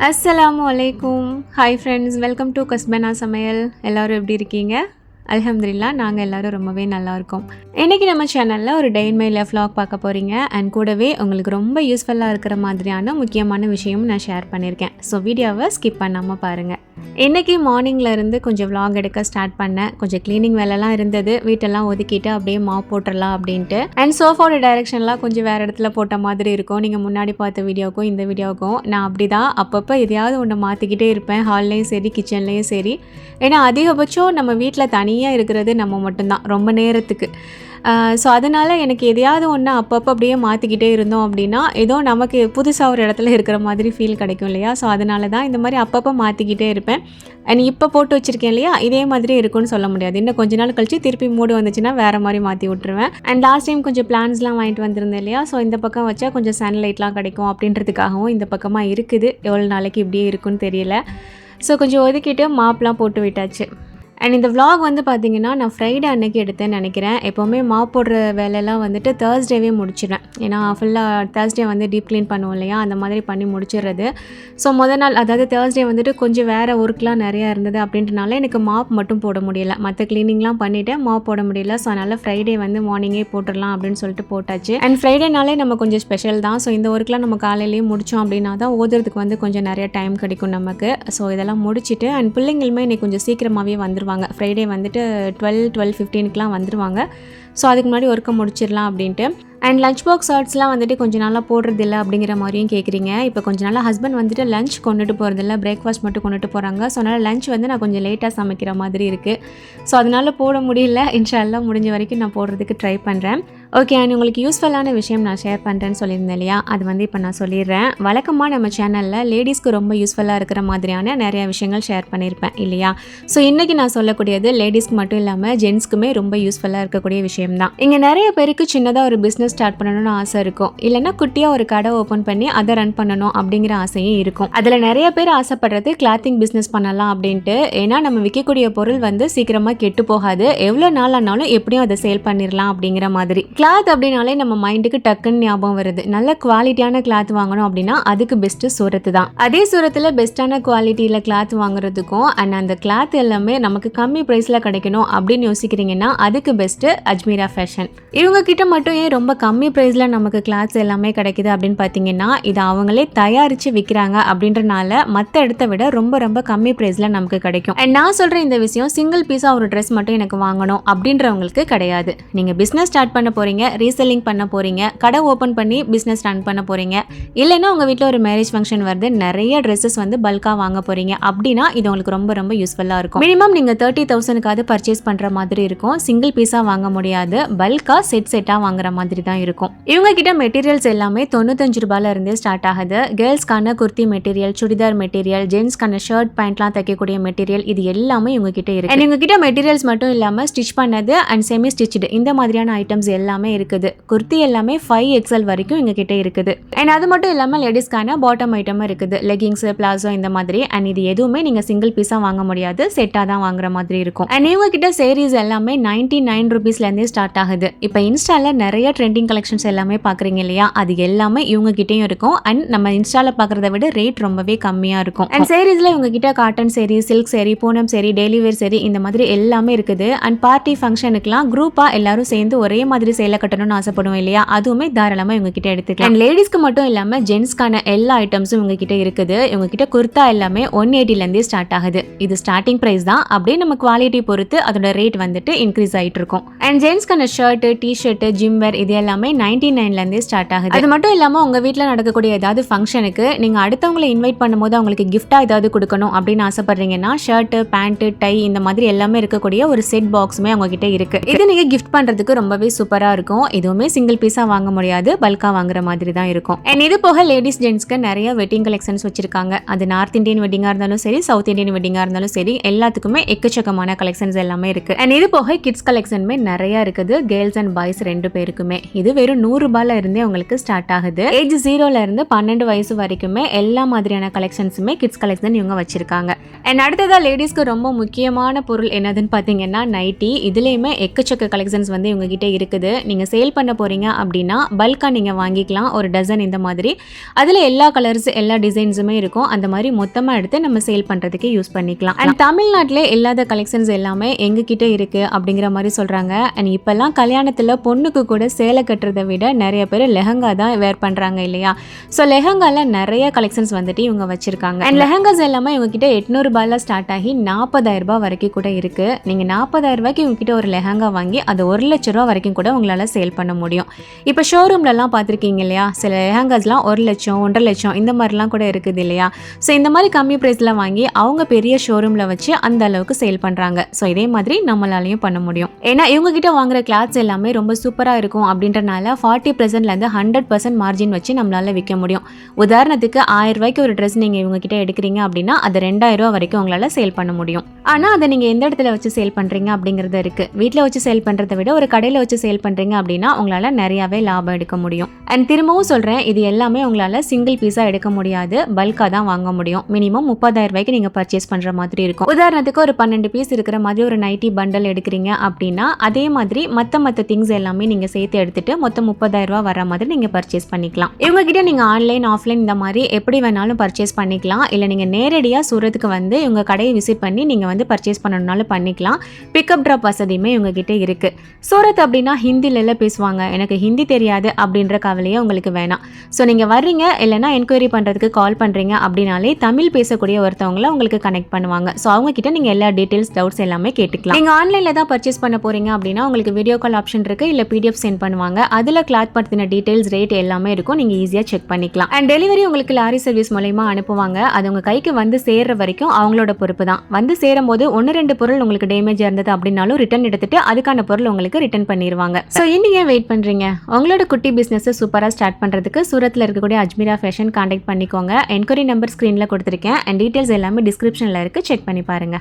அஸ்ஸலாமு அலைக்கும். Hi friends, welcome to கஸ்பனா சமையல். எல்லோரும் எப்படி இருக்கீங்க? அல்ஹம்துலில்லாஹ், நாங்கள் எல்லோரும் ரொம்பவே நல்லாயிருக்கோம். இன்றைக்கி நம்ம சேனலில் ஒரு டே இன் மை லைஃப் vlog பார்க்க போகிறீங்க. அண்ட் கூடவே உங்களுக்கு ரொம்ப யூஸ்ஃபுல்லாக இருக்கிற மாதிரியான முக்கியமான விஷயமும் நான் ஷேர் பண்ணியிருக்கேன். ஸோ வீடியோவை ஸ்கிப் பண்ணாமல் பாருங்கள். இன்றைக்கி மார்னிங்லேருந்து கொஞ்சம் vlog எடுக்க ஸ்டார்ட் பண்ணேன். கொஞ்சம் க்ளீனிங் வேலைலாம் இருந்தது, வீட்டெல்லாம் ஒதுக்கிட்டு அப்படியே மாப் போட்டுடலாம் அப்படின்ட்டு. அண்ட் சோஃபாவோட டைரெக்ஷன்லாம் கொஞ்சம் வேறு இடத்துல போட்ட மாதிரி இருக்கும். நீங்கள் முன்னாடி பார்த்த வீடியோவுக்கும் இந்த வீடியோவுக்கும் நான் அப்படி தான் அப்பப்போ எதையாவது ஒன்று மாற்றிக்கிட்டே இருப்பேன், ஹால்லேயும் சரி கிச்சன்லேயும் சரி. ஏன்னா அதிகபட்சம் நம்ம வீட்டில் தனியாக இருக்கிறது நம்ம மட்டும்தான் ரொம்ப நேரத்துக்கு. ஸோ அதனால் எனக்கு எதையாவது ஒன்று அப்பப்போ அப்படியே மாற்றிக்கிட்டே இருந்தோம் அப்படின்னா ஏதோ நமக்கு புதுசாக ஒரு இடத்துல இருக்கிற மாதிரி ஃபீல் கிடைக்கும் இல்லையா? ஸோ அதனால தான் இந்த மாதிரி அப்பப்போ மாற்றிக்கிட்டே இருப்பேன். அண்ட் இப்போ போட்டு வச்சுருக்கேன் இல்லையா, இதே மாதிரி இருக்குன்னு சொல்ல முடியாது. இன்னும் கொஞ்ச நாள் கழிச்சு திருப்பி மூடு வந்துச்சுன்னா வேறு மாதிரி மாற்றி விட்டுருவேன். அண்ட் லாஸ்ட் டைம் கொஞ்சம் பிளான்ஸ்லாம் வாங்கிட்டு வந்திருந்தேன் இல்லையா? ஸோ இந்த பக்கம் வச்சா கொஞ்சம் சன்லைட்லாம் கிடைக்கும் அப்படின்றதுக்காகவும் இந்த பக்கமாக இருக்குது. எவ்வளோ நாளைக்கு இப்படியே இருக்குன்னு தெரியல. ஸோ கொஞ்சம் ஒதுக்கிட்டு மாப்லாம் போட்டு விட்டாச்சு. அண்ட் இந்த vlog வந்து பார்த்திங்கன்னா நான் ஃப்ரைடே அன்னைக்கு எடுத்தேன்னு நினைக்கிறேன். எப்போவுமே மாப் போடுற வேலையெல்லாம் வந்துட்டு தேர்ஸ்டேவே முடிச்சிடுவேன். ஏன்னா ஃபுல்லாக தேர்ஸ்டே வந்து டீப் க்ளீன் பண்ணுவோம் இல்லையா, அந்த மாதிரி பண்ணி முடிச்சிடுறது. ஸோ முதல் நாள் அதாவது தேர்ஸ்டே வந்துட்டு கொஞ்சம் வேறு ஒர்க்லாம் நிறையா இருந்தது அப்படின்றனால எனக்கு மாப் மட்டும் போட முடியல. மற்ற க்ளீனிங்லாம் பண்ணிவிட்டு மாப் போட முடியல. ஸோ அதனால் ஃப்ரைடே வந்து மார்னிங்கே போட்டுடலாம் அப்படின்னு சொல்லிட்டு போட்டாச்சு. அண்ட் ஃப்ரைடேனாலே நம்ம கொஞ்சம் ஸ்பெஷல் தான். ஸோ இந்த ஒர்க்லாம் நம்ம காலையிலேயே முடித்தோம் அப்படின்னா தான் ஓதுறதுக்கு வந்து கொஞ்சம் நிறைய டைம் கிடைக்கும் நமக்கு. ஸோ இதெல்லாம் முடிச்சுட்டு அண்ட் பிள்ளைங்களுமே இன்னைக்கு கொஞ்சம் சீக்கிரமாகவே வந்துருவாங்க. ஃப்ரைடே வந்துட்டு 12:15க்குலாம் வந்துடுவாங்க. ஸோ அதுக்கு முன்னாடி ஒர்க்கை முடிச்சிடலாம் அப்படின்ட்டு. அண்ட் லஞ்ச் பாக்ஸ் ஷார்ட்ஸ்லாம் வந்துட்டு கொஞ்சம் நாளாக போடுறதில்ல அப்படிங்கிற மாதிரியும் கேட்குறீங்க. இப்போ கொஞ்சம் நாளாக ஹஸ்பண்ட் வந்துட்டு லஞ்ச் கொண்டுட்டு போகிறதில்ல, பிரேக்ஃபாஸ்ட் மட்டும் கொண்டுட்டு போகிறாங்க. ஸோ அதனால் லஞ்ச் வந்து நான் கொஞ்சம் லேட்டாக சமைக்கிற மாதிரி இருக்குது. ஸோ அதனால் போட முடியல. இன்ஷா அல்லாஹ் முடிஞ்ச வரைக்கும் நான் போடுறதுக்கு ட்ரை பண்ணுறேன். ஓகே, அண்ட் உங்களுக்கு யூஸ்ஃபுல்லான விஷயம் நான் ஷேர் பண்ணுறேன்னு சொல்லியிருந்தேன் இல்லையா, அது வந்து இப்போ நான் சொல்லிடுறேன். வழக்கமாக நம்ம சேனலில் லேடிஸ்க்கு ரொம்ப யூஸ்ஃபுல்லாக இருக்கிற மாதிரியான நிறைய விஷயங்கள் ஷேர் பண்ணியிருப்பேன் இல்லையா? ஸோ இன்றைக்கி நான் சொல்லக்கூடியது லேடிஸ்க்கு மட்டும் இல்லாமல் ஜென்ஸ்க்குமே ரொம்ப யூஸ்ஃபுல்லாக இருக்கக்கூடிய விஷயம் தான். இங்கே நிறைய பேருக்கு சின்னதாக ஒரு பிஸ்னஸ் ஸ்டார்ட் பண்ணணும்னு ஆசை இருக்கும், இல்லைன்னா குட்டியாக ஒரு கடை ஓப்பன் பண்ணி அதை ரன் பண்ணணும் அப்படிங்கிற ஆசையும் இருக்கும். அதில் நிறைய பேர் ஆசைப்படுறது கிளாத்திங் பிஸ்னஸ் பண்ணலாம் அப்படின்ட்டு. ஏன்னா நம்ம விற்கக்கூடிய பொருள் வந்து சீக்கிரமாக கெட்டு போகாது, எவ்வளோ நாள் ஆனாலும் எப்படியும் அதை சேல் பண்ணிடலாம் அப்படிங்கிற மாதிரி. கிளாத் அப்படின்னாலே நம்ம மைண்டுக்கு டக்குன்னு ஞாபகம் வருது. நல்ல குவாலிட்டியான கிளாத் வாங்கணும் அப்படின்னா அதுக்கு பெஸ்ட்டு சூரத்து தான். அதே சூரத்தில் பெஸ்ட்டான குவாலிட்டியில் கிளாத் வாங்குறதுக்கும் அண்ட் அந்த கிளாத் எல்லாமே நமக்கு கம்மி ப்ரைஸில் கிடைக்கணும் அப்படின்னு யோசிக்கிறீங்கன்னா அதுக்கு பெஸ்ட்டு அஜ்மீரா ஃபேஷன். இவங்க கிட்ட மட்டும் ஏன் ரொம்ப கம்மி ப்ரைஸில் நமக்கு கிளாத்ஸ் எல்லாமே கிடைக்குது அப்படின்னு பார்த்தீங்கன்னா, இது அவங்களே தயாரித்து விற்கிறாங்க அப்படின்றனால மற்ற இடத்த விட ரொம்ப ரொம்ப கம்மி ப்ரைஸில் நமக்கு கிடைக்கும். அண்ட் நான் சொல்கிற இந்த விஷயம் சிங்கிள் பீஸாக ஒரு ட்ரெஸ் மட்டும் எனக்கு வாங்கணும் அப்படின்றவங்களுக்கு கிடையாது. நீங்கள் பிஸ்னஸ் ஸ்டார்ட் பண்ண போகிறீங்க, ரீசெல்லிங் பண்ண போகிறீங்க, கடை ஓப்பன் பண்ணி பிஸ்னஸ் ரன் பண்ண போகிறீங்க, இல்லைன்னா உங்கள் வீட்டில் ஒரு மேரேஜ் ஃபங்க்ஷன் வருது, நிறைய ட்ரெஸ்ஸஸ் வந்து பல்காக வாங்க போகிறீங்க அப்படின்னா இது உங்களுக்கு ரொம்ப ரொம்ப யூஸ்ஃபுல்லாக இருக்கும். மினிமம் நீங்கள் 30,000க்காவது பர்ச்சேஸ் பண்ணுற மாதிரி இருக்கும். சிங்கிள் பீஸாக வாங்க முடியாது, பல்காக செட்டாக வாங்குற மாதிரி தான் இருக்கும். இவங்க கிட்ட மெட்டீரியல்ஸ் எல்லாமே 95 ரூபாயில இருந்தே ஸ்டார்ட் ஆகுது. கேர்ள்ஸ்க்கான குர்த்தி மெட்டீரியல், சுடிதார் மெட்டீரியல், ஜென்ஸ்க்கான ஷர்ட் பேண்ட்லாம் தைக்கக்கூடிய மெட்டீரியல், இது எல்லாமே இவங்க கிட்ட இருக்கு. அண்ட் இவங்க கிட்ட மெட்டீரியல்ஸ் மட்டும் இல்லாமல் ஸ்டிச் பண்ணது அண்ட் செமி ஸ்டிச்டு இந்த மாதிரியான ஐட்டம்ஸ் எல்லாமே இருக்குது. குர்த்தி எல்லாமே 5XL வரைக்கும் இவங்க கிட்ட இருக்குது. அண்ட் அது மட்டும் இல்லாமல் லேடிஸ்க்கான பாட்டம் ஐட்டமும் இருக்குது, லெகிங்ஸ், பிளாசோ இந்த மாதிரி. அண்ட் இது எதுவுமே நீங்கள் சிங்கிள் பீஸாக வாங்க முடியாது, செட்டாக தான் வாங்குற மாதிரி இருக்கும். அண்ட் இவங்க கிட்ட சேரீஸ் எல்லாமே 99 ரூபீஸ்லேருந்தே ஸ்டார்ட் ஆகுது. இப்போ இன்ஸ்டாவில் நிறைய ட்ரெண்டிங் கலெக்ஷன்ஸ் எல்லாமே பார்க்குறீங்க இல்லையா, அது எல்லாமே இவங்க கிட்டேயும் இருக்கும். அண்ட் நம்ம இன்ஸ்டாவில் பார்க்குறத விட ரேட் ரொம்பவே கம்மியாக இருக்கும். அண்ட் சேரீஸில் இவங்க கிட்ட cotton sari, silk sari, Poonam sari, daily வேர் சேரீ இந்த மாதிரி எல்லாமே இருக்குது. அண்ட் பார்ட்டி ஃபங்க்ஷனுக்குலாம் குரூப்பாக எல்லாரும் சேர்ந்து ஒரே மாதிரி சேலை கட்டணும்னு ஆசைப்படுவோம் இல்லையா, அதுவுமே தாராளமாக இவங்க கிட்ட எடுத்துக்கலாம். அண்ட் லேடிஸ்க்கு மட்டும் இல்லாமல் ஜென்ஸ்க்கான எல்லா ஐட்டம்ஸும் இவங்க கிட்ட இருக்குது. இவங்க கிட்ட குர்த்தா எல்லாமே 180லேருந்தே ஸ்டார்ட் ஆகுது. இது ஸ்டார்டிங் ப்ரைஸ் தான், அப்படியே நம்ம குவாலிட்டி பொறுத்து அதோட ரேட் வந்துட்டு இன்க்ரீஸ் ஆகிட்டு இருக்கும். அண்ட் ஜென்ஸ்க்கான ஷர்ட், டிஷர்ட், ஜிம் வேர் இது எல்லாமே 99லேருந்தே ஸ்டார்ட் ஆகுது. அது மட்டும் இல்லாமல் உங்கள் வீட்டில் நடக்கக்கூடிய ஏதாவது ஃபங்க்ஷனுக்கு நீங்கள் அடுத்தவங்களை இன்வைட் பண்ணும்போது அவங்களுக்கு கிஃப்டாக ஏதாவது கொடுக்கணும் அப்படின்னு ஆசைப்படுறீங்கன்னா ஷர்ட்டு, பேண்ட்டு, டை இந்த மாதிரி எல்லாமே இருக்கக்கூடிய ஒரு செட் பாக்ஸுமே அவங்ககிட்ட இருக்கு. இது நீங்கள் கிஃப்ட் பண்ணுறதுக்கு ரொம்பவே சூப்பராக இருக்கும். இதுவுமே சிங்கிள் பீஸாக வாங்க முடியாது, பல்காக வாங்குற மாதிரி தான் இருக்கும். அண்ட் இது போக லேடிஸ் ஜென்ஸ்க்கு நிறைய வெட்டிங் கலெக்ஷன்ஸ் வச்சிருக்காங்க. அது நார்த் இந்தியன் வெட்டிங்காக இருந்தாலும் சரி, சவுத் இந்தியன் வெட்டிங்காக இருந்தாலும் சரி, எல்லாத்துக்குமே எக்கச்சக்கமான கலெக்ஷன்ஸ் எல்லாமே இருக்கு. அண்ட் இது போக கிட்ஸ் கலெக்ஷனுமே நிறைய இருக்குது, கேர்ள்ஸ் அண்ட் பாய்ஸ் ரெண்டு பேருக்குமே. இது வெறும் 100 ரூபாயில இருந்தே உங்களுக்கு ஸ்டார்ட் ஆகுது. ஏஜ் 0ல இருந்து 12 வயசு வரைக்குமே எல்லா மாதிரியான கலெக்ஷன்ஸுமே கிட்ஸ் கலெக்ஷன் இவங்க வச்சிருக்காங்க. அண்ட் அடுத்ததா லேடிஸ்க்கு ரொம்ப முக்கியமான பொருள் என்னதுன்னு பார்த்தீங்கன்னா நைட்டி. இதுலேயுமே எக்கச்சக்க கலெக்ஷன்ஸ் வந்து இவங்க கிட்ட இருக்குது. நீங்கள் சேல் பண்ண போகிறீங்க அப்படின்னா பல்காக நீங்கள் வாங்கிக்கலாம், ஒரு டசன் இந்த மாதிரி. அதில் எல்லா கலர்ஸ் எல்லா டிசைன்ஸுமே இருக்கும். அந்த மாதிரி மொத்தமாக எடுத்து நம்ம சேல் பண்ணுறதுக்கு யூஸ் பண்ணிக்கலாம். அண்ட் தமிழ்நாட்டில் இல்லாத கலெக்ஷன்ஸ் எல்லாமே எங்ககிட்ட இருக்குது அப்படிங்கிற மாதிரி சொல்கிறாங்க. அண்ட் இப்போல்லாம் கல்யாணத்தில் பொண்ணுக்கு கூட சேலை கட்டுறதை விட நிறைய பேர் லெஹங்கா தான் வேர் பண்ணுறாங்க இல்லையா? ஸோ லெஹங்காவில் நிறைய கலெக்ஷன்ஸ் வந்துட்டு இவங்க வச்சுருக்காங்க. அண்ட் லெஹங்காஸ் எல்லாமே இவங்ககிட்ட 800 ரூபாயில் ஸ்டார்ட் ஆகி 40,000 ரூபாய் வரைக்கும் கூட இருக்குது. நீங்கள் 40,000 ரூபாய்க்கு இவங்ககிட்ட ஒரு லெஹங்கா வாங்கி அது 1 லட்ச ரூபா வரைக்கும் கூட உங்களால் சேல் பண்ண முடியும். இப்போ ஷோரூம்லலாம் பார்த்துருக்கீங்க இல்லையா, சில லெஹங்காஸ்லாம் 1 லட்சம் 1.5 லட்சம் இந்த மாதிரிலாம் கூட இருக்குது இல்லையா? ஸோ இந்த மாதிரி கம்மி ப்ரைஸில் வாங்கி அவங்க பெரிய ஷோரூமில் வச்சு அந்த அளவுக்கு சேல் பண்ணுறாங்க. ஸோ இதே மாதிரி நம்மளாலையும் பண்ண முடியும். ஏன்னா இவங்ககிட்ட வாங்குற கிளாத்ஸ் எல்லாமே ரொம்ப சூப்பராக இருக்கும் அப்படின்றனால 40%லேருந்து 100% மார்ஜின் வச்சு நம்மளால் விற்க முடியும். உதாரணத்துக்கு 1000 ரூபாய்க்கு ஒரு ட்ரெஸ் நீங்கள் இவங்ககிட்ட எடுக்கிறீங்க அப்படின்னா அது 2000 ரூபா வரைக்கும் உங்களால் சேல் பண்ண முடியும். ஆனால் அதை நீங்கள் எந்த இடத்துல வச்சு சேல் பண்ணுறீங்க அப்படிங்கிறது இருக்குது. வீட்டில் வச்சு சேல் பண்ணுறதை விட ஒரு கடையில் வச்சு சேல் பண்ணுறீங்க அப்படின்னா உங்களால் நிறையாவே லாபம் எடுக்க முடியும். அண்ட் திரும்பவும் சொல்கிறேன், இது எல்லாமே உங்களால் சிங்கிள் பீஸாக எடுக்க முடியாது, பல்காக தான் வாங்க முடியும். மினிமம் 30,000 ரூபாய்க்கு நீங்கள் பர்ச்சேஸ் பண்ணுற மாதிரி இருக்கும். உதாரணத்துக்கு ஒரு 12 பீஸ் இருக்கிற மாதிரி ஒரு நைட்டி பண்டல் எடுக்கிறீங்க அப்படின்னா அதே மாதிரி மற்ற திங்ஸ் எல்லாமே நீங்கள் சேர்த்து எடுத்துட்டு மொத்தம் 30,000 ரூபா வர மாதிரி நீங்கள் பர்ச்சேஸ் பண்ணிக்கலாம். இவங்ககிட்ட நீங்கள் ஆன்லைன் ஆஃப்லைன் இந்த மாதிரி எப்படி வேணாலும் பர்ச்சேஸ் பண்ணிக்கலாம். இல்லை நீங்கள் நேரடியாக சூரத்துக்கு வந்து இவங்க கடையை விசிட் பண்ணி நீங்கள் வந்து பர்ச்சேஸ் பண்ணணும்னாலும் பண்ணிக்கலாம். பிக்கப் ட்ராப் வசதியுமே இவங்ககிட்ட இருக்குது. சூரத் அப்படின்னா ஹிந்திலெல்லாம் பேசுவாங்க, எனக்கு ஹிந்தி தெரியாது அப்படின்ற கவலையே உங்களுக்கு வேணாம். ஸோ நீங்கள் வர்றீங்க இல்லைனா என்கொயரி பண்ணுறதுக்கு கால் பண்ணுறீங்க அப்படின்னாலே தமிழ் பேசக்கூடிய ஒருத்தவங்கள உங்களுக்கு கனெக்ட் பண்ணுவாங்க. ஸோ அவங்ககிட்ட நீங்கள் எல்லா டீட்டெயில்ஸ் டவுட்ஸ் எல்லாமே கேட்டுக்கலாம். நீங்கள் ஆன்லைனில் தான் பர்ச்சேஸ் பண்ண போகிறீங்க அப்படின்னா உங்களுக்கு வீடியோ கால் ஆப்ஷன் இருக்குது, இல்லை PDF சென்ட் பண்ணுவாங்க. அதில் கிளாத் பற்றின டீட்டெயில்ஸ் ரேட் எல்லாமே இருக்கும், நீங்கள் ஈஸியாக செக் பண்ணிக்கலாம். அண்ட் டெலிவரி உங்களுக்கு லாரி சர்வீஸ் மூலமா அனுப்புவாங்க. அது உங்க கைக்கு வந்து சேர்ற வரைக்கும் அவங்களோட பொறுப்பு தான். வந்து சேரும் போது 1-2 பொருள் உங்களுக்கு டேமேஜ் இருந்தது அப்படின்னாலும் ரிட்டர்ன் எடுத்துட்டு அதுக்கான பொருள் உங்களுக்கு ரிட்டர்ன் பண்ணிடுவாங்க. ஸோ இன்னும் ஏன் வெயிட் பண்றீங்க? உங்களோட குட்டி பிசினஸ் சூப்பரா ஸ்டார்ட் பண்றதுக்கு சூரத்தில் இருக்கக்கூடிய அஜ்மீரா ஃபேஷன் கான்டாக்ட் பண்ணிக்கோங்க. என்கொயரி நம்பர் ஸ்க்ரீனில் கொடுத்துருக்கேன். அண்ட் டீட்டெயில்ஸ் எல்லாமே டிஸ்கிரிப்ஷனில் இருக்கு, செக் பண்ணி பாருங்க.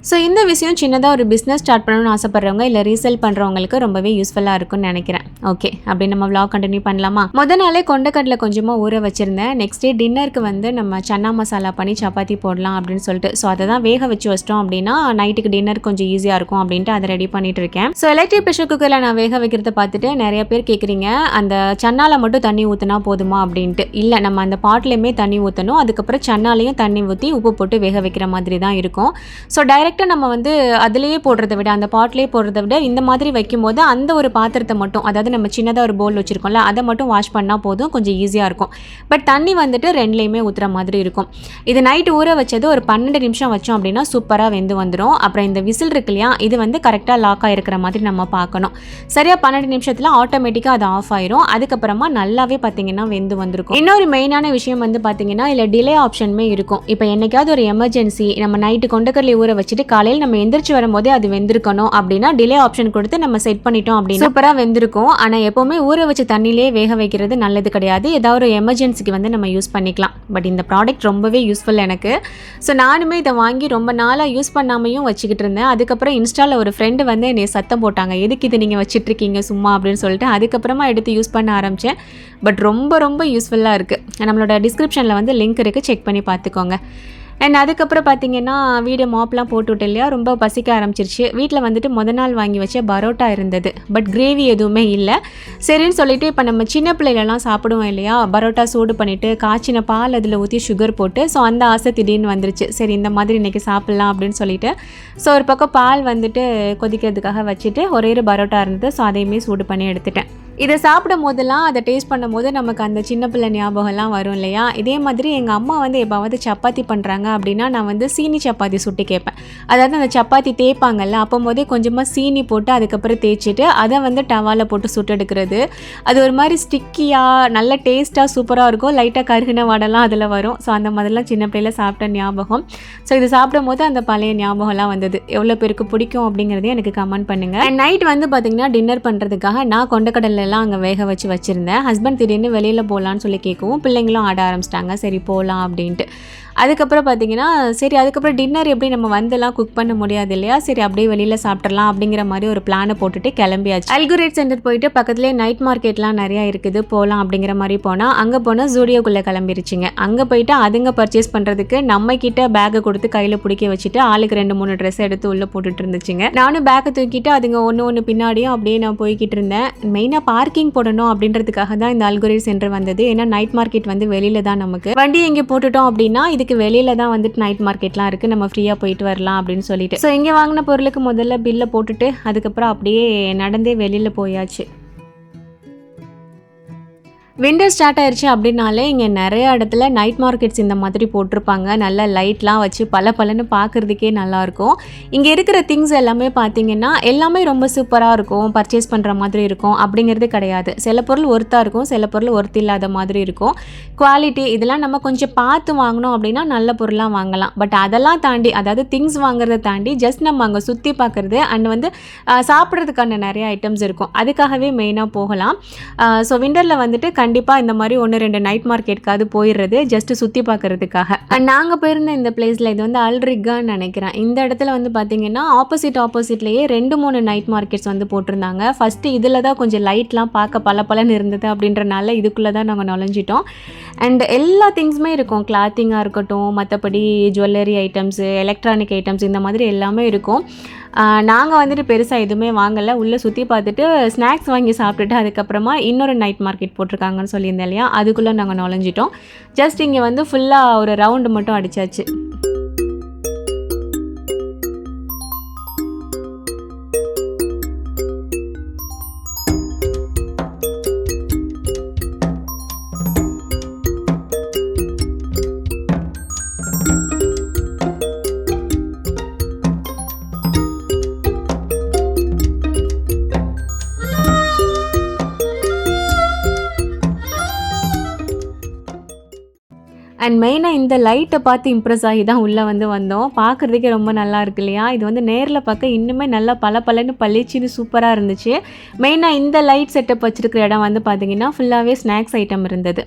ஸோ இந்த விஷயம் சின்னதாக ஒரு பிஸ்னஸ் ஸ்டார்ட் பண்ணணும்னு ஆசைப்படுறவங்க இல்லை ரீசேல் பண்ணுறவங்களுக்கு ரொம்பவே யூஸ்ஃபுல்லாக இருக்கும்னு நினைக்கிறேன். ஓகே, அப்படி நம்ம vlog கண்டினியூ பண்ணலாமா? நாளே கொண்டக்கடலை கொஞ்சமாக ஊற வச்சுருந்தேன். நெக்ஸ்ட் டே டின்னருக்கு வந்து நம்ம சன்னா மசாலா பண்ணி சப்பாத்தி போடலாம் அப்படின்னு சொல்லிட்டு, ஸோ அதை தான் வேக வச்சு வச்சிட்டோம் அப்படின்னா நைட்டுக்கு டின்னர் கொஞ்சம் ஈஸியாக இருக்கும் அப்படின்ட்டு அதை ரெடி பண்ணிட்டு இருக்கேன். ஸோ எலக்ட்ரிக் ப்ரெஷர் குக்கரில் நான் வேக வைக்கிறத பார்த்துட்டு நிறைய பேர் கேட்குறீங்க, அந்த சன்னால மட்டும் தண்ணி ஊற்றினா போதுமா அப்படின்ட்டு. இல்லை, நம்ம அந்த பாட்லேயுமே தண்ணி ஊற்றணும். அதுக்கப்புறம் சன்னாலையும் தண்ணி ஊற்றி உப்பு போட்டு வேக வைக்கிற மாதிரி தான் இருக்கும். ஸோ டைரெக்டாக நம்ம வந்து அதிலேயே போடுறதை விட அந்த பாட்லேயே போடுறதை விட இந்த மாதிரி வைக்கும்போது அந்த ஒரு பாத்திரத்தை மட்டும், அதாவது நம்ம சின்னதாக ஒரு பவுல் வச்சுருக்கோம்ல, அதை மட்டும் வாஷ் பண்ணால் போதும், கொஞ்சம் ஈஸியாக இருக்கும். பட் தண்ணி வந்துட்டு 2லேயுமே ஊற்றுற மாதிரி இருக்கும். இது நைட்டு ஊற வச்சது ஒரு 12 நிமிஷம் வச்சோம் அப்படின்னா சூப்பராக வெந்து வந்துடும். அப்புறம் இந்த விசில் இருக்கு இல்லையா, இது வந்து கரெக்டாக லாக் ஆகிருக்கிற மாதிரி நம்ம பார்க்கணும். சரியாக 12 நிமிஷத்தில் ஆட்டோமேட்டிக்காக அது ஆஃப் ஆயிரும். அதுக்கப்புறமா நல்லாவே பார்த்தீங்கன்னா வெந்து வந்திருக்கும். இன்னொரு மெயினான விஷயம் வந்து பார்த்தீங்கன்னா இல்லை டிலே ஆப்ஷனுமே இருக்கும். இப்போ என்னைக்காவது ஒரு எமர்ஜென்சி நம்ம நைட்டு கொண்டக்கடலை ஊற வச்சுட்டு காலையில் நம்ம எந்திரிச்சு வரும்போதே அது வெந்திருக்கணும் அப்படின்னா டிலே ஆப்ஷன் கொடுத்து நம்ம செட் பண்ணிட்டோம் அப்படின்னா சூப்பராக வெந்திருக்கும். ஆனால் எப்போவுமே ஊற வச்ச தண்ணியிலே வேக வைக்கிறது நல்லது கிடையாது. ஏதாவது ஒரு எமர்ஜென்சிக்கு வந்து நம்ம யூஸ் பண்ணிக்கலாம். பட் இந்த ப்ராடக்ட் ரொம்பவே யூஸ்ஃபுல் எனக்கு. ஸோ நானுமே இதை வாங்கி ரொம்ப நாளாக யூஸ் பண்ணாமையும் வச்சுக்கிட்டு இருந்தேன். அதுக்கப்புறம் இன்ஸ்டாவில் ஒரு ஃப்ரெண்டு வந்து என்னை சத்தம் போட்டாங்க, எதுக்கு இது நீங்கள் வச்சுட்ருக்கீங்க சும்மா அப்படின்னு சொல்லிட்டு. அதுக்கப்புறமா எடுத்து யூஸ் பண்ண ஆரம்பித்தேன். பட் ரொம்ப ரொம்ப யூஸ்ஃபுல்லாக இருக்குது. நம்மளோட டிஸ்கிரிப்ஷனில் வந்து லிங்க் இருக்குது, செக் பண்ணி பார்த்துக்கோங்க. அண்ட் அதுக்கப்புறம் பார்த்தீங்கன்னா வீடு மாப்லாம் போட்டு விட்டு இல்லையா, ரொம்ப பசிக்க ஆரம்பிச்சிருச்சு. வீட்டில் வந்துட்டு நாள் வாங்கி வச்ச பரோட்டா இருந்தது, பட் கிரேவி எதுவுமே இல்லை. சரின்னு சொல்லிட்டு இப்போ நம்ம சின்ன பிள்ளைகளெல்லாம் சாப்பிடுவோம் இல்லையா, பரோட்டா சூடு பண்ணிவிட்டு காய்ச்சின பால் அதில் ஊற்றி சுகர் போட்டு, ஸோ அந்த ஆசை திடீர்னு வந்துருச்சு. சரி இந்த மாதிரி இன்றைக்கி சாப்பிட்லாம் அப்படின்னு சொல்லிட்டு, ஸோ ஒரு பக்கம் பால் வந்துட்டு கொதிக்கிறதுக்காக வச்சுட்டு ஒரே ஒரு பரோட்டா இருந்தது, ஸோ அதையுமே சூடு பண்ணி எடுத்துட்டேன். இதை சாப்பிடும் போதெல்லாம் அதை டேஸ்ட் பண்ணும் போது நமக்கு அந்த சின்ன பிள்ளை ஞாபகம்லாம் வரும் இல்லையா. இதே மாதிரி எங்கள் அம்மா வந்து எப்போவாவது சப்பாத்தி பண்ணுறாங்க அப்படின்னா நான் வந்து சீனி சப்பாத்தி சுட்டு கேட்பேன். அதாவது அந்த சப்பாத்தி தேய்ப்பாங்கல்ல, அப்போ போதே கொஞ்சமாக சீனி போட்டு அதுக்கப்புறம் தேய்ச்சிட்டு அதை வந்து டவாவில் போட்டு சுட்டு எடுக்கிறது. அது ஒரு மாதிரி ஸ்டிக்கியாக நல்ல டேஸ்ட்டாக சூப்பராக இருக்கும். லைட்டாக கருகின வாடெல்லாம் அதில் வரும். ஸோ அந்த மாதிரிலாம் சின்ன பிள்ளையில் சாப்பிட்ட ஞாபகம். ஸோ இது சாப்பிடும் போது அந்த பழைய ஞாபகம்லாம் வந்தது. எவ்வளோ பேருக்கு பிடிக்கும் அப்படிங்கிறதே எனக்கு கமெண்ட் பண்ணுங்கள். நைட் வந்து பார்த்திங்கன்னா டின்னர் பண்ணுறதுக்காக நான் கொண்டக்கடலை எல்லாம் அங்கே வேக வச்சு வச்சுருந்தேன். ஹஸ்பண்ட் திடீர்னு வெளியில் போகலான்னு சொல்லி கேட்கவும் பிள்ளைங்களும் ஆட ஆரம்பிச்சிட்டாங்க. சரி போகலாம் அப்படின்ட்டு. அதுக்கப்புறம் பார்த்தீங்கன்னா சரி அதுக்கப்புறம் டின்னர் எப்படி நம்ம வந்துலாம் குக் பண்ண முடியாது இல்லையா, சரி அப்படியே வெளியில் சாப்பிட்றலாம் அப்படிங்கிற மாதிரி ஒரு பிளானை போட்டுட்டு கிளம்பியாச்சு. அல்குரேட் சென்டர் போயிட்டு பக்கத்துலேயே நைட் மார்க்கெட்லாம் நிறையா இருக்குது போகலாம் அப்படிங்கிற மாதிரி போனால் அங்கே போனால் ஜூடியோக்குள்ளே கிளம்பிருச்சிங்க. அங்கே போயிட்டு அதுங்க பர்ச்சேஸ் பண்ணுறதுக்கு நம்ம கிட்ட பேக்கை கொடுத்து கையில் பிடிக்க வச்சுட்டு ஆளுக்கு 2-3 ட்ரெஸ் எடுத்து உள்ளே போட்டுட்டு இருந்துச்சுங்க. நானும் பேக்கை தூக்கிட்டு அதுங்க ஒன்று பின்னாடியும் அப்படியே நான் போய்கிட்டு இருந்தேன். மெயினாக பார்க்கிங் போடணும் அப்படின்றதுக்காக தான் இந்த அல்குரேட் சென்டர் வந்தது. ஏன்னா நைட் மார்க்கெட் வந்து வெளியில் தான் நமக்கு வண்டி எங்கே போட்டுட்டோம் அப்படின்னா இதுக்கு வெளியில தான் வந்துட்டு நைட் மார்க்கெட்லாம் இருக்குது, நம்ம ஃப்ரீயாக போயிட்டு வரலாம் அப்படின்னு சொல்லிட்டு. ஸோ இங்கே வாங்கின பொருளுக்கு முதல்ல பில்லை போட்டுட்டு அதுக்கப்புறம் அப்படியே நடந்தே வெளியில் போயாச்சு. விண்டர் ஸ்டார்ட் ஆயிடுச்சு அப்படின்னாலே இங்கே நிறைய இடத்துல நைட் மார்க்கெட்ஸ் இந்த மாதிரி போட்டிருப்பாங்க. நல்ல லைட்லாம் வச்சு பலன்னு பார்க்குறதுக்கே நல்லாயிருக்கும். இங்கே இருக்கிற திங்ஸ் எல்லாமே பார்த்தீங்கன்னா எல்லாமே ரொம்ப சூப்பராக இருக்கும், பர்ச்சேஸ் பண்ணுற மாதிரி இருக்கும் அப்படிங்கிறது கிடையாது. சில பொருள் ஒர்த்தாக இருக்கும், சில பொருள் ஒர்த் இல்லாத மாதிரி இருக்கும். குவாலிட்டி இதெல்லாம் நம்ம கொஞ்சம் பார்த்து வாங்கினோம் அப்படின்னா நல்ல பொருளாக வாங்கலாம். பட் அதெல்லாம் தாண்டி, அதாவது திங்ஸ் வாங்குறத தாண்டி ஜஸ்ட் நம்ம அங்கே சுற்றி பார்க்குறது அண்ட் வந்து சாப்பிட்றதுக்கான நிறைய ஐட்டம்ஸ் இருக்கும், அதுக்காகவே மெயினாக போகலாம். ஸோ விண்டரில் வந்துட்டு கண்டிப்பாக இந்த மாதிரி 1-2 நைட் மார்க்கெட்டுக்காவது போயிடுறது ஜஸ்ட்டு சுற்றி பார்க்குறதுக்காக. நாங்கள் போயிருந்த இந்த பிளேஸில் இது வந்து அல்ரிகான்னு நினைக்கிறேன். இந்த இடத்துல வந்து பார்த்திங்கன்னா ஆப்போசிட்லேயே 2-3 நைட் மார்க்கெட்ஸ் வந்து போட்டிருந்தாங்க. ஃபஸ்ட்டு இதில் தான் கொஞ்சம் லைட்லாம் பார்க்க பலன்னு இருந்தது அப்படின்றனால இதுக்குள்ளே தான் நாங்கள் நுழைஞ்சிட்டோம். அண்ட் எல்லா திங்ஸுமே இருக்கும், கிளாத்திங்காக இருக்கட்டும், மற்றபடி ஜுவல்லரி ஐட்டம்ஸு, எலக்ட்ரானிக் ஐட்டம்ஸ் இந்த மாதிரி எல்லாமே இருக்கும். நாங்கள் வந்துட்டு பெருசாக எதுவுமே வாங்கலை, உள்ளே சுற்றி பார்த்துட்டு ஸ்நாக்ஸ் வாங்கி சாப்பிட்டுட்டு அதுக்கப்புறமா இன்னொரு நைட் மார்க்கெட் போட்டிருக்காங்கன்னு சொல்லியிருந்தேன் இல்லையா, அதுக்குள்ளே நாங்கள் நுழைஞ்சிட்டோம். ஜஸ்ட் இங்கே வந்து ஃபுல்லாக ஒரு ரவுண்டு மட்டும் அடித்தாச்சு. அண்ட் மெயினாக இந்த லைட்டை பார்த்து இம்ப்ரெஸ் ஆகி தான் உள்ளே வந்தோம். பார்க்குறதுக்கே ரொம்ப நல்லா இருக்கு இல்லையா, இது வந்து நேரில் பார்க்க இன்னுமே நல்லா பலன்னு பளிச்சுன்னு சூப்பராக இருந்துச்சு. மெயினாக இந்த லைட் செட்டப் வச்சுருக்கிற இடம் வந்து பார்த்திங்கன்னா ஃபுல்லாகவே ஸ்நாக்ஸ் ஐட்டம் இருந்தது.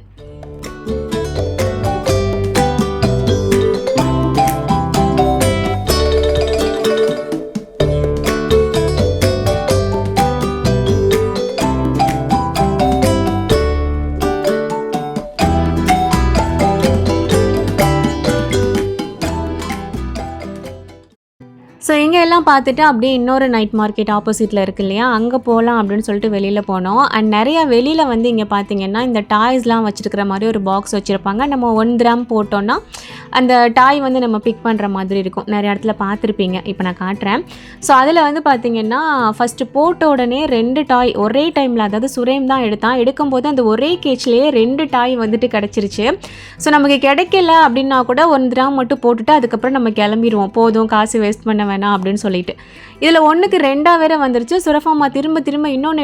ஸோ இங்கே எல்லாம் பார்த்துட்டு அப்படியே இன்னொரு நைட் மார்க்கெட் ஆப்போசிட்டில் இருக்கு இல்லையா, அங்கே போகலாம் அப்படின்னு சொல்லிட்டு வெளியில் போனோம். அண்ட் நிறையா வெளியில் வந்து இங்கே பார்த்தீங்கன்னா இந்த டாய்ஸ்லாம் வச்சுருக்கிற மாதிரி ஒரு பாக்ஸ் வச்சுருப்பாங்க. நம்ம 1 கிராம் போட்டோன்னா அந்த டாய் வந்து நம்ம பிக் பண்ணுற மாதிரி இருக்கும். நிறைய இடத்துல பார்த்துருப்பீங்க, இப்போ நான் காட்டுறேன். ஸோ அதில் வந்து பார்த்திங்கன்னா ஃபஸ்ட்டு போட்ட உடனே 2 டாய் ஒரே டைமில், அதாவது சுரேம் தான் எடுக்கும்போது அந்த ஒரே கேஜ்லேயே 2 டாய் வந்துட்டு கிடச்சிருச்சு. ஸோ நமக்கு கிடைக்கல அப்படின்னா கூட 1 கிராம் மட்டும் போட்டுட்டு அதுக்கப்புறம் நம்ம கிளம்பிடுவோம், போதும் காசு வேஸ்ட் பண்ண வேணாம் அப்படின்னு சொல்லிட்டு. இதில் 1க்கு 2 வேற வந்துருச்சு. சுரஃபாமா திரும்ப இன்னொன்று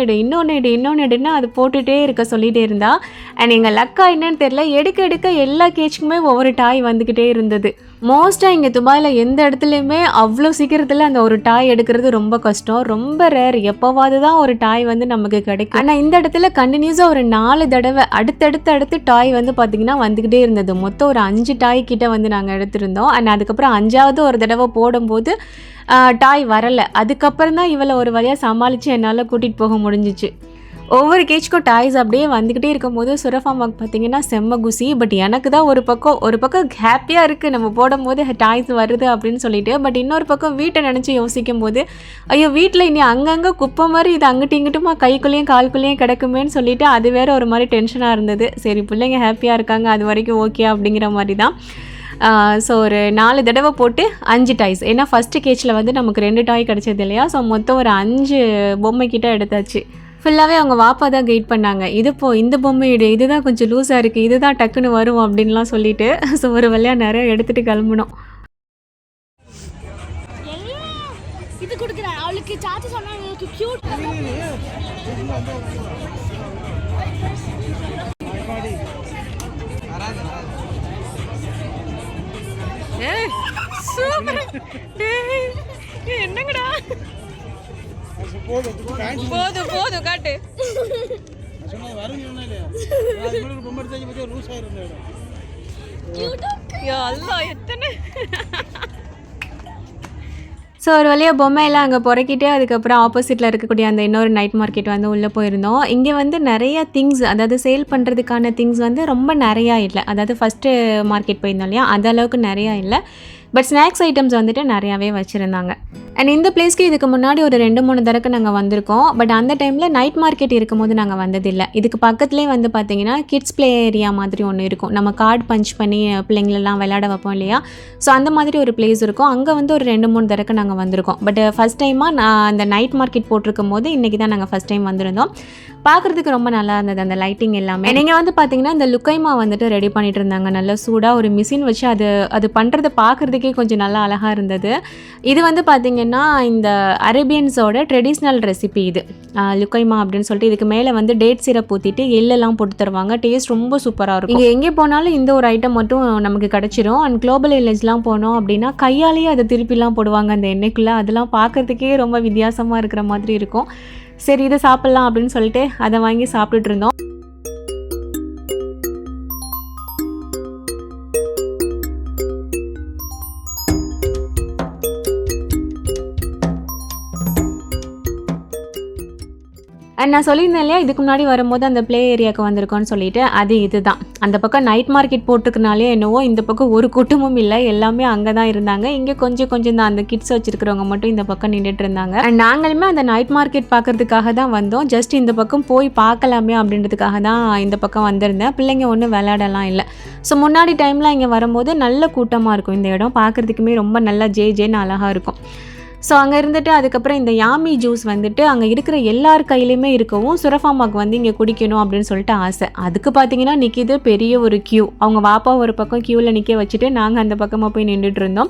எடுன்னு அது போட்டுகிட்டே இருக்க சொல்லிகிட்டே இருந்தா. அண்ட் எங்கள் லக்கா என்னன்னு தெரியல, எடுக்க எல்லா கேஜுக்குமே ஒவ்வொரு டாய் வந்துக்கிட்டே இருந்தது. மோஸ்ட்டாக இங்கே துபாயில் எந்த இடத்துலையுமே அவ்வளோ சீக்கிரத்தில் அந்த ஒரு டாய் எடுக்கிறது ரொம்ப கஷ்டம், ரொம்ப ரேர். எப்போவாது தான் ஒரு டாய் வந்து நமக்கு கிடைக்கும். ஆனால் இந்த இடத்துல கண்டினியூஸாக ஒரு 4 தடவை அடுத்து டாய் வந்து பார்த்திங்கன்னா வந்துக்கிட்டே இருந்தது. மொத்தம் ஒரு 5 டாய் கிட்ட வந்து நாங்கள் எடுத்திருந்தோம். அண்ட் அதுக்கப்புறம் 5ஆவது ஒரு தடவை போடும்போது டாய் வரலை. அதுக்கப்புறம் தான் இவளை ஒரு வழியாக சமாளித்து என்னால் கூட்டிகிட்டு போக முடிஞ்சிச்சு. ஒவ்வொரு கேஜுக்கும் டாய்ஸ் அப்படியே வந்துக்கிட்டே இருக்கும்போது சுரஃபாமாக்கு பார்த்திங்கன்னா செம்ம குசி. பட் எனக்கு தான் ஒரு பக்கம் ஹாப்பியாக இருக்குது, நம்ம போடும்போது டாய்ஸ் வருது அப்படின்னு சொல்லிட்டு. பட் இன்னொரு பக்கம் வீட்டை நினச்சி யோசிக்கும் போது, ஐயோ வீட்டில் இனி அங்கங்கே குப்பை மாதிரி இது அங்கிட்டு இங்கிட்டுமா கைக்குள்ளேயும் கால்குள்ளேயும் கிடக்குமேன்னு சொல்லிட்டு அது வேறு ஒரு மாதிரி டென்ஷனாக இருந்தது. சரி பிள்ளைங்க ஹாப்பியாக இருக்காங்க, அது வரைக்கும் ஓகே அப்படிங்கிற மாதிரி தான். ஸோ ஒரு 4 தடவை போட்டு 5 டாய்ஸ். ஏன்னா ஃபஸ்ட்டு கேஜில் வந்து நமக்கு 2 டாய் கிடச்சது இல்லையா, ஸோ மொத்தம் ஒரு 5 பொம்மை கிட்ட எடுத்தாச்சு. ஃபுல்லாகவே அவங்க வாப்பா தான் கைட் பண்ணாங்க. இந்த பொம்மை இதுதான் கொஞ்சம் லூஸாக இருக்குது, இதுதான் டக்குன்னு வரும் அப்படின்லாம் சொல்லிட்டு. ஸோ ஒரு வழியாக நிறைய எடுத்துகிட்டு கிளம்புனோம். இது கொடுக்குறேன் அவளுக்கு சாச்சி சொன்னாங்க கியூட். சூப்பர். என்னங்கடா போதும் போதும் காட்டு. எத்தனை ஸோ ஒரு வழியாக பொம்மையெல்லாம் அங்கே பொறக்கிட்டு அதுக்கப்புறம் ஆப்போசிட்டில் இருக்கக்கூடிய அந்த இன்னொரு நைட் மார்க்கெட் வந்து உள்ளே போயிருந்தோம். இங்கே வந்து நிறைய திங்ஸ், அதாவது சேல் பண்ணுறதுக்கான திங்ஸ் வந்து ரொம்ப நிறையா இல்லை. அதாவது ஃபஸ்ட்டு மார்க்கெட் போயிருந்தோம் இல்லையா, அந்த அளவுக்கு நிறையா இல்லை. பட் ஸ்நாக்ஸ் ஐட்டம்ஸ் வந்துட்டு நிறையாவே வச்சுருந்தாங்க. அண்ட் இந்த பிளேஸ்க்கு இதுக்கு முன்னாடி ஒரு 2-3 தடவை நாங்கள் வந்திருக்கோம். பட் அந்த டைமில் நைட் மார்க்கெட் இருக்கும்போது நாங்கள் வந்ததில்லை. இதுக்கு பக்கத்துலேயே வந்து பார்த்திங்கன்னா கிட்ஸ் ப்ளே ஏரியா மாதிரி ஒன்று இருக்கும். நம்ம கார்டு பஞ்ச் பண்ணி பிள்ளைங்களெல்லாம் விளையாட வைப்போம் இல்லையா, ஸோ அந்த மாதிரி ஒரு பிளேஸ் இருக்கும். அங்கே வந்து ஒரு 2-3 தடவை நாங்கள் வந்திருக்கோம். பட் ஃபஸ்ட் டைமாக நான் அந்த நைட் மார்க்கெட் போட்டிருக்கும் போது இன்றைக்கி தான் நாங்கள் ஃபஸ்ட் டைம் வந்திருந்தோம். பார்க்குறதுக்கு ரொம்ப நல்லா இருந்தது அந்த லைட்டிங் எல்லாமே. நீங்கள் வந்து பார்த்திங்கன்னா இந்த லுக்கைமா வந்துட்டு ரெடி பண்ணிகிட்டு இருந்தாங்க. நல்லா சூடாக ஒரு மிஷின் வச்சு அது பண்ணுறதை பார்க்குறதுக்கே கொஞ்சம் நல்லா அழகாக இருந்தது. இது வந்து பார்த்திங்கன்னா இந்த அரேபியன்ஸோட ட்ரெடிஷ்னல் ரெசிபி இது லுக்கைமா அப்படின்னு சொல்லிட்டு. இதுக்கு மேலே வந்து டேட் சிரப் ஊற்றிட்டு எள்ளெல்லாம் போட்டு தருவாங்க. டேஸ்ட் ரொம்ப சூப்பராக இருக்கும். இங்கே எங்கே போனாலும் இந்த ஒரு ஐட்டம் மட்டும் நமக்கு கிடச்சிரும். அண்ட் குளோபல் வில்லேஜ்லாம் போனோம் அப்படின்னா கையாலேயே அதை திருப்பிலாம் போடுவாங்க அந்த எண்ணெய்க்குள்ளே. அதெல்லாம் பார்க்குறதுக்கே ரொம்ப வித்தியாசமாக இருக்கிற மாதிரி இருக்கும். சரி இதை சாப்பிட்லாம் அப்படின்னு சொல்லிட்டு அதை வாங்கி சாப்பிட்டுட்டு இருந்தோம். அண்ட் நான் சொல்லியிருந்தேன் இல்லையா, இதுக்கு முன்னாடி வரும்போது அந்த ப்ளே ஏரியாவுக்கு வந்திருக்கோன்னு சொல்லிட்டு, அது இதுதான். அந்த பக்கம் நைட் மார்க்கெட் போட்டுக்கனாலே என்னவோ இந்த பக்கம் ஒரு கூட்டமும் இல்லை, எல்லாமே அங்கே தான் இருந்தாங்க. இங்கே கொஞ்சம் தான் அந்த கிட்ஸ் வச்சுருக்கிறவங்க மட்டும் இந்த பக்கம் நின்றுட்டு இருந்தாங்க. அண்ட் நாங்களுமே அந்த நைட் மார்க்கெட் பார்க்கறதுக்காக தான் வந்தோம். ஜஸ்ட் இந்த பக்கம் போய் பார்க்கலாமே அப்படின்றதுக்காக தான் இந்த பக்கம் வந்திருந்தேன். பிள்ளைங்க ஒன்றும் விளையாடலாம் இல்லை. ஸோ முன்னாடி டைமில் இங்கே வரும்போது நல்ல கூட்டமாக இருக்கும். இந்த இடம் பார்க்குறதுக்குமே ரொம்ப நல்லா ஜேன்னு அழகாக இருக்கும். ஸோ அங்கே இருந்துட்டு அதுக்கப்புறம் இந்த யாமி ஜூஸ் வந்துட்டு அங்கே இருக்கிற எல்லார் கையிலையுமே இருக்கவும் சுரஃபாமாக்கு வந்து இங்கே குடிக்கணும் அப்படின்னு சொல்லிட்டு ஆசை. அதுக்கு பார்த்தீங்கன்னா நிற்கிது பெரிய ஒரு க்யூ. அவங்க வாப்பா ஒரு பக்கம் க்யூவில் நிற்க வச்சுட்டு நாங்கள் அந்த பக்கமாக போய் நின்றுட்டு இருந்தோம்.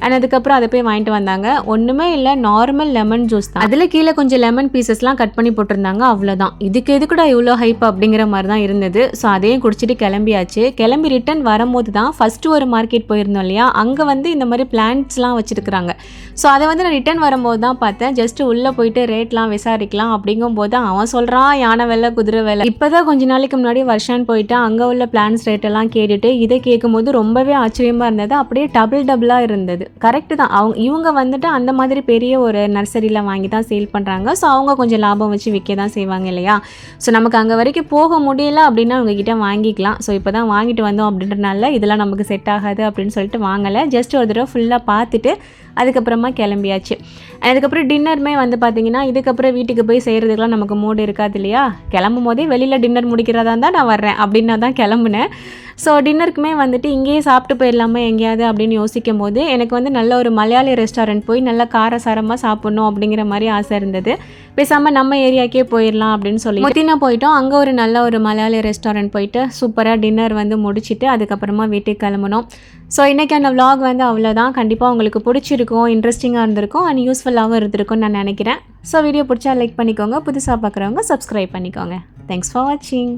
அண்ட் அதுக்கப்புறம் அதை போய் வாங்கிட்டு வந்தாங்க. ஒன்றுமே இல்லை, நார்மல் லெமன் ஜூஸ் தான். அதில் கீழே கொஞ்சம் லெமன் பீசஸ்லாம் கட் பண்ணி போட்டிருந்தாங்க, அவ்வளோதான். இதுக்கு எதுக்குடா இவ்வளோ ஹைப் அப்படிங்கிற மாதிரி தான் இருந்தது. ஸோ அதையும் குடிச்சிட்டு கிளம்பியாச்சு. கிளம்பி ரிட்டன் வரும்போது தான் ஃபஸ்ட்டு ஒரு மார்க்கெட் போயிருந்தோம் இல்லையா, அங்கே வந்து இந்த மாதிரி பிளான்ட்ஸ்லாம் வச்சுருக்குறாங்க. ஸோ அதை வந்து ரிட்டன் வரும்போது தான் பார்த்தேன். ஜஸ்ட்டு உள்ளே போயிட்டு ரேட்லாம் விசாரிக்கலாம் அப்படிங்கும்போது அவன் சொல்கிறான் யானை வேலை குதிரை வேலை. இப்போ தான் கொஞ்ச நாளைக்கு முன்னாடி வருஷான்னு போயிட்டு அங்கே உள்ள பிளான்ஸ் ரேட்டெல்லாம் கேட்டுட்டு இதை கேட்கும்போது ரொம்பவே ஆச்சரியமாக இருந்தது. அப்படியே டபுளாக இருந்தது. கரெக்டு தான். இவங்க வந்துட்டு அந்த மாதிரி பெரிய ஒரு நர்சரியில் வாங்கி தான் சேல் பண்ணுறாங்க. ஸோ அவங்க கொஞ்சம் லாபம் வச்சு விற்க தான் செய்வாங்க இல்லையா. ஸோ நமக்கு அங்கே வரைக்கும் போக முடியல அப்படின்னா அவங்கக்கிட்ட வாங்கிக்கலாம். ஸோ இப்போ தான் வாங்கிட்டு வந்தோம் அப்படின்றனால இதெல்லாம் நமக்கு செட் ஆகாது அப்படின்னு சொல்லிட்டு வாங்கலை. ஜஸ்ட் ஒரு தடவை ஃபுல்லாக பார்த்துட்டு அதுக்கப்புறமா கிளம்பியாச்சு. அதுக்கப்புறம் டின்னருமே வந்து பார்த்திங்கன்னா இதுக்கப்புறம் வீட்டுக்கு போய் செய்கிறதுக்கெலாம் நமக்கு மூடு இருக்காது இல்லையா. கிளம்பும் போதே வெளியில் டின்னர் முடிக்கிறதா இருந்தால் நான் வர்றேன் அப்படின்னா தான் கிளம்புனேன். ஸோ டின்னருக்குமே வந்துட்டு இங்கேயே சாப்பிட்டு போயிடலாமா எங்கேயாவது அப்படின்னு யோசிக்கும் போது எனக்கு வந்து நல்ல ஒரு மலையாளி ரெஸ்டாரண்ட் போய் நல்லா காரசாரமாக சாப்பிட்ணும் அப்படிங்கிற மாதிரி ஆசை இருந்தது. பேசாமல் நம்ம ஏரியாக்கே போயிடலாம் அப்படின்னு சொல்லி முத்தினா போயிட்டோம். அங்கே ஒரு நல்ல ஒரு மலையாளி ரெஸ்டாரண்ட் போயிட்டு சூப்பராக டின்னர் வந்து முடிச்சுட்டு அதுக்கப்புறமா வீட்டுக்கு கிளம்பணும். ஸோ இன்றைக்கான vlog வந்து அவ்வளோதான். கண்டிப்பாக உங்களுக்கு பிடிச்சிருக்கும், இன்ட்ரெஸ்டிங்காக இருந்திருக்கும் அண்ட் யூஸ்ஃபுல்லாகவும் இருந்திருக்கும்னு நான் நினைக்கிறேன். ஸோ வீடியோ பிடிச்சா லைக் பண்ணிக்கோங்க, புதுசாக பார்க்குறவங்க சப்ஸ்கிரைப் பண்ணிக்கோங்க. தேங்க்ஸ் ஃபார் வாட்சிங்.